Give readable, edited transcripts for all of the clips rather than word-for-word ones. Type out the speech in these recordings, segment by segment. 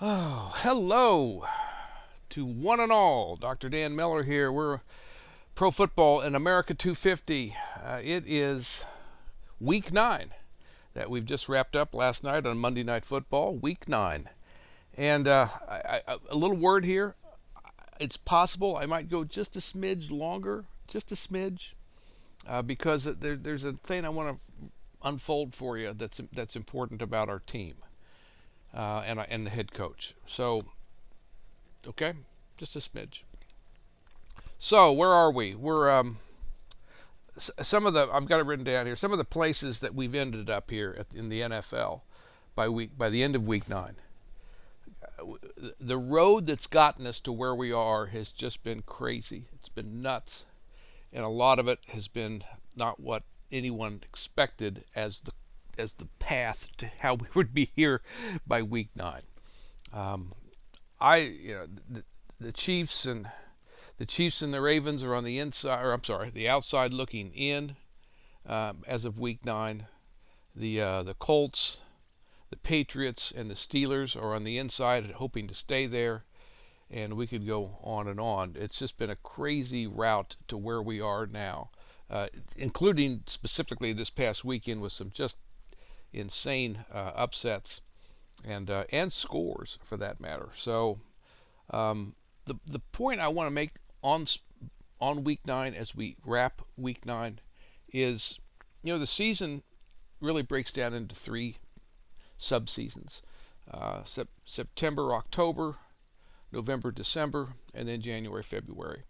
Oh, hello to one and all. Dr. Dan Miller here. We're Pro Football in America 250. It is week 9 that we've just wrapped up last night on Monday Night Football, week 9. And a little word here. It's possible I might go just a smidge longer, just a smidge, because there's a thing I want to unfold for you that's important about our team and the head coach. So, okay, just a smidge. So where are we? We're some of the I've got it written down here. Some of the places that we've ended up here in the NFL by the end of week 9. The road that's gotten us to where we are has just been crazy. It's been nuts, and a lot of it has been not what anyone expected as the path to how we would be here by week 9. The Chiefs and the Ravens are on the inside, or I'm sorry, the outside looking in as of week 9. The Colts, the Patriots, and the Steelers are on the inside, hoping to stay there. And we could go on and on. It's just been a crazy route to where we are now, including specifically this past weekend with some just insane upsets and scores for that matter. So the point I want to make on week 9 as we wrap week 9 is, the season really breaks down into 3 sub-seasons: September, October, November, December, and then January, February.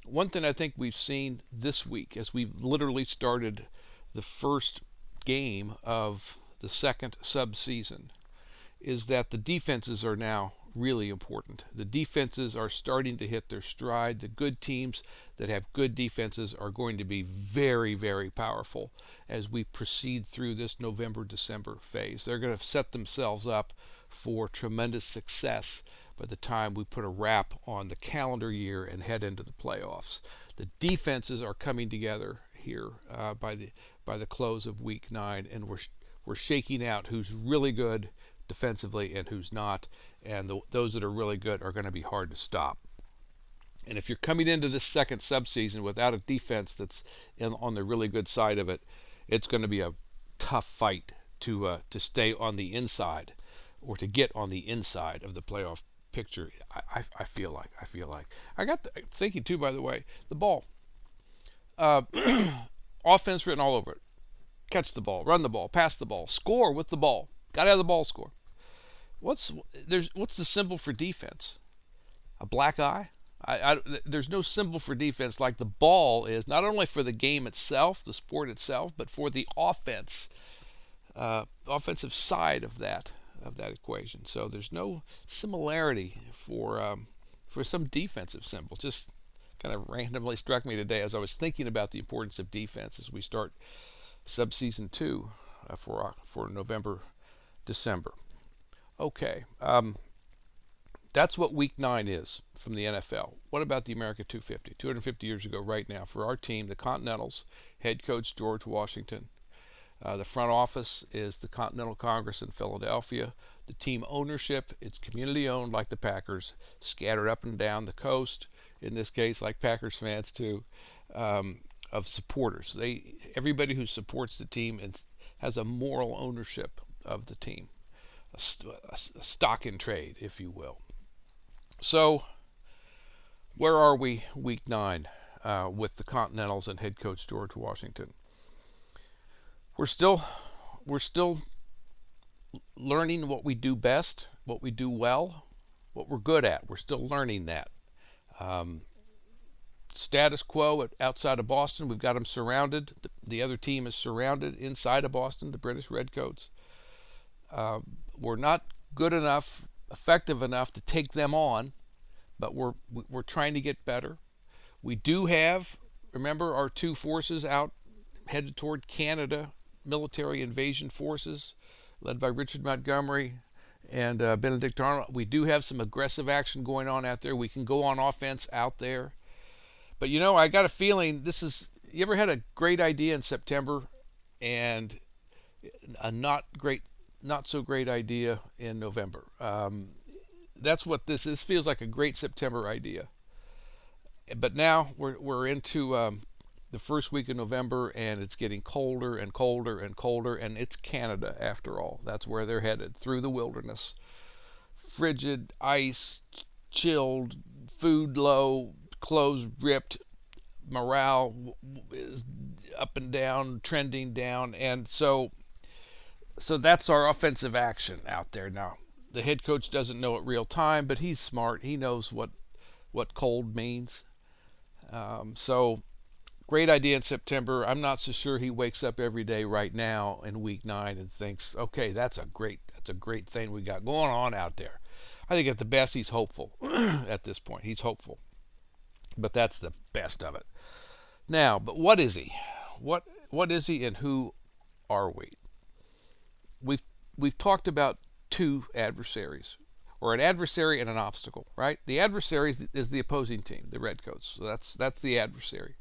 One thing I think we've seen this week, as we've literally started the first game of the second sub-season, is that the defenses are now really important. The defenses are starting to hit their stride. The good teams that have good defenses are going to be very, very powerful as we proceed through this November-December phase. They're going to set themselves up for tremendous success by the time we put a wrap on the calendar year and head into the playoffs. The defenses are coming together here by the close of week 9, and we're shaking out who's really good defensively and who's not, and those that are really good are going to be hard to stop. And if you're coming into this second subseason without a defense that's on the really good side of it, it's going to be a tough fight to stay on the inside, or to get on the inside of the playoff picture. I feel like I got thinking too, by the way, the ball, offense written all over it. Catch the ball, run the ball, pass the ball, score with the ball. Got to have the ball score. What's the symbol for defense? A black eye? There's no symbol for defense like the ball is, not only for the game itself, the sport itself, but for the offensive side of that equation. So there's no similarity for some defensive symbol. Just kind of randomly struck me today as I was thinking about the importance of defense as we start subseason 2 for November, December. Okay, that's what week 9 is from the NFL. What about the America 250? 250 years ago right now for our team, the Continentals, head coach George Washington. The front office is the Continental Congress in Philadelphia. The team ownership, it's community owned like the Packers, scattered up and down the coast, in this case like Packers fans too, of supporters. Everybody who supports the team has a moral ownership of the team. A stock in trade, if you will. So, where are we week 9 with the Continentals and head coach George Washington? We're still learning what we do best, what we do well, what we're good at. We're still learning that. Status quo outside of Boston, we've got them surrounded. The other team is surrounded inside of Boston, the British Redcoats. We're not good enough, effective enough to take them on, but we're trying to get better. We do have, remember, our 2 forces out headed toward Canada, military invasion forces led by Richard Montgomery and Benedict Arnold. We do have some aggressive action going on out there. We can go on offense out there. But I got a feeling you ever had a great idea in September and a not so great idea in November? that's what this is. This feels like a great September idea. But now we're into the first week of November, and it's getting colder and colder and colder, and it's Canada after all. That's where they're headed, through the wilderness. Frigid, ice, chilled, food low, clothes ripped, morale is up and down, trending down, and so that's our offensive action out there now. The head coach doesn't know it real time, but he's smart. He knows what cold means. So great idea in September. I'm not so sure he wakes up every day right now in week 9 and thinks, okay, that's a great thing we got going on out there. I think at the best he's hopeful. At this point he's hopeful, but that's the best of it. Now, but what is he? What is he, and who are we? We've talked about two adversaries, or an adversary and an obstacle, right? The adversary is the opposing team, the Redcoats. So that's the adversary.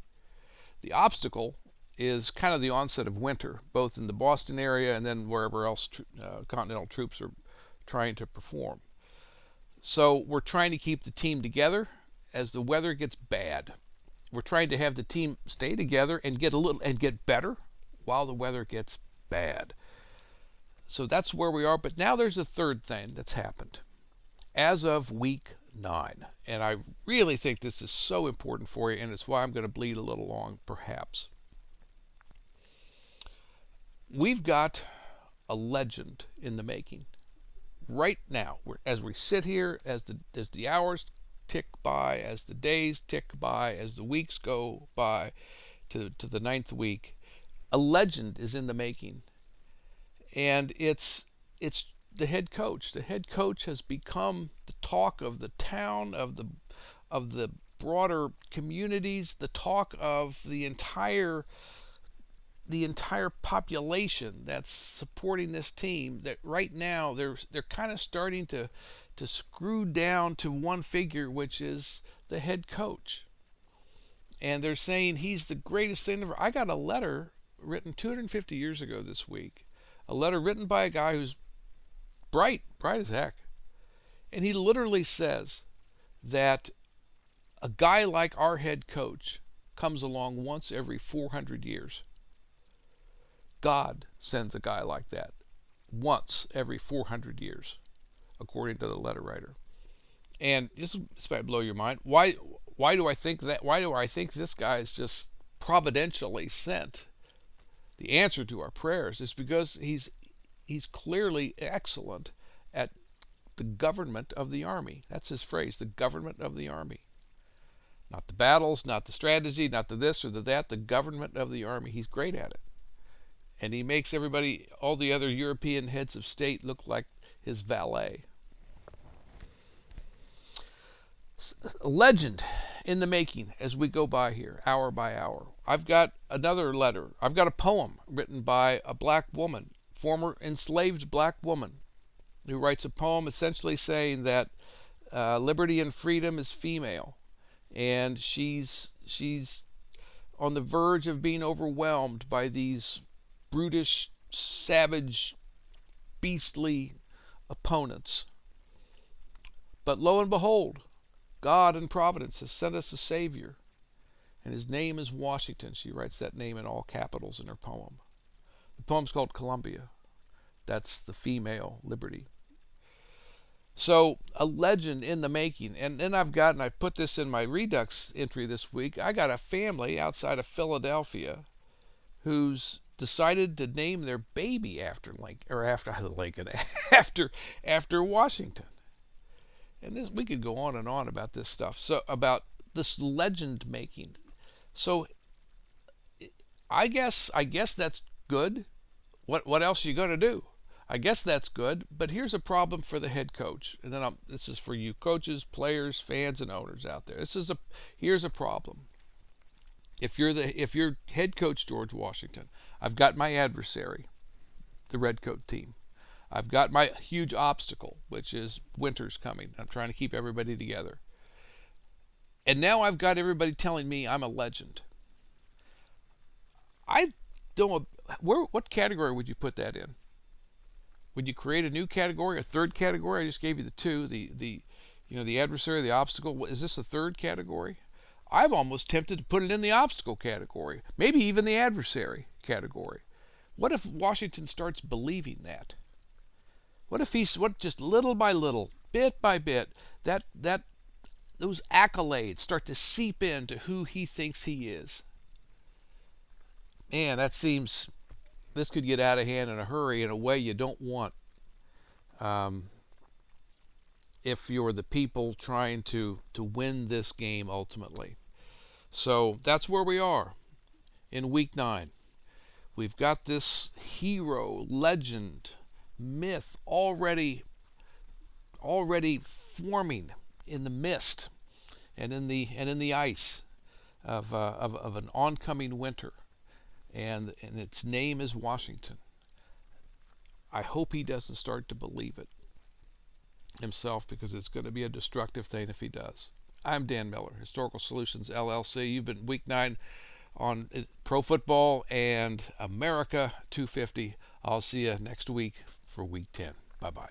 The obstacle is kind of the onset of winter, both in the Boston area and then wherever else Continental troops are trying to perform. So we're trying to keep the team together as the weather gets bad. We're trying to have the team stay together and get better while the weather gets bad. So that's where we are. But now there's a third thing that's happened as of week 9. And I really think this is so important for you, and it's why I'm going to bleed a little long, perhaps. We've got a legend in the making. Right now, as we sit here, as the hours tick by, as the days tick by, as the weeks go by to the 9th week, a legend is in the making. And it's the head coach. The head coach has become the talk of the town, of the broader communities, the talk of the entire population that's supporting this team. That right now they're kind of starting to screw down to one figure, which is the head coach. And they're saying he's the greatest thing ever. I got a letter written 250 years ago this week. A letter written by a guy who's bright as heck. And he literally says that a guy like our head coach comes along once every 400 years. God sends a guy like that once every 400 years, according to the letter writer. And this might blow your mind. Why do I think that? Why do I think this guy is just providentially sent? The answer to our prayers is because he's clearly excellent at the government of the army. That's his phrase, the government of the army. Not the battles, not the strategy, not the this or the that, the government of the army. He's great at it. And he makes everybody, all the other European heads of state, look like his valet. A legend in the making as we go by here, hour by hour. I've got another letter. I've got a poem written by a black woman, former enslaved black woman, who writes a poem essentially saying that liberty and freedom is female, and she's on the verge of being overwhelmed by these brutish, savage, beastly opponents. But lo and behold, God in Providence has sent us a Savior, and his name is Washington. She writes that name in all capitals in her poem. The poem's called Columbia. That's the female liberty. So, a legend in the making. And then I put this in my Redux entry this week, I got a family outside of Philadelphia who's decided to name their baby after Washington. And we could go on and on about this stuff. So about this legend making. So I guess that's good. What else are you going to do? I guess that's good. But here's a problem for the head coach. And then this is for you coaches, players, fans, and owners out there. Here's a problem. If you're head coach George Washington, I've got my adversary, the Redcoat team. I've got my huge obstacle, which is winter's coming. I'm trying to keep everybody together. And now I've got everybody telling me I'm a legend. I don't know, what category would you put that in? Would you create a new category, a third category? I just gave you the two, the The adversary, the obstacle. Is this the third category? I'm almost tempted to put it in the obstacle category, maybe even the adversary category. What if Washington starts believing that? What just little by little, bit by bit, that those accolades start to seep into who he thinks he is? Man, this could get out of hand in a hurry in a way you don't want. If you're the people trying to win this game ultimately. So that's where we are in week 9. We've got this hero, legend, myth already forming in the mist and in the ice of an oncoming winter, and its name is Washington. I hope he doesn't start to believe it himself, because it's going to be a destructive thing if he does. I'm Dan Miller, Historical Solutions LLC. You've been week 9 on pro football and America 250. I'll see you next week for week 10. Bye-bye.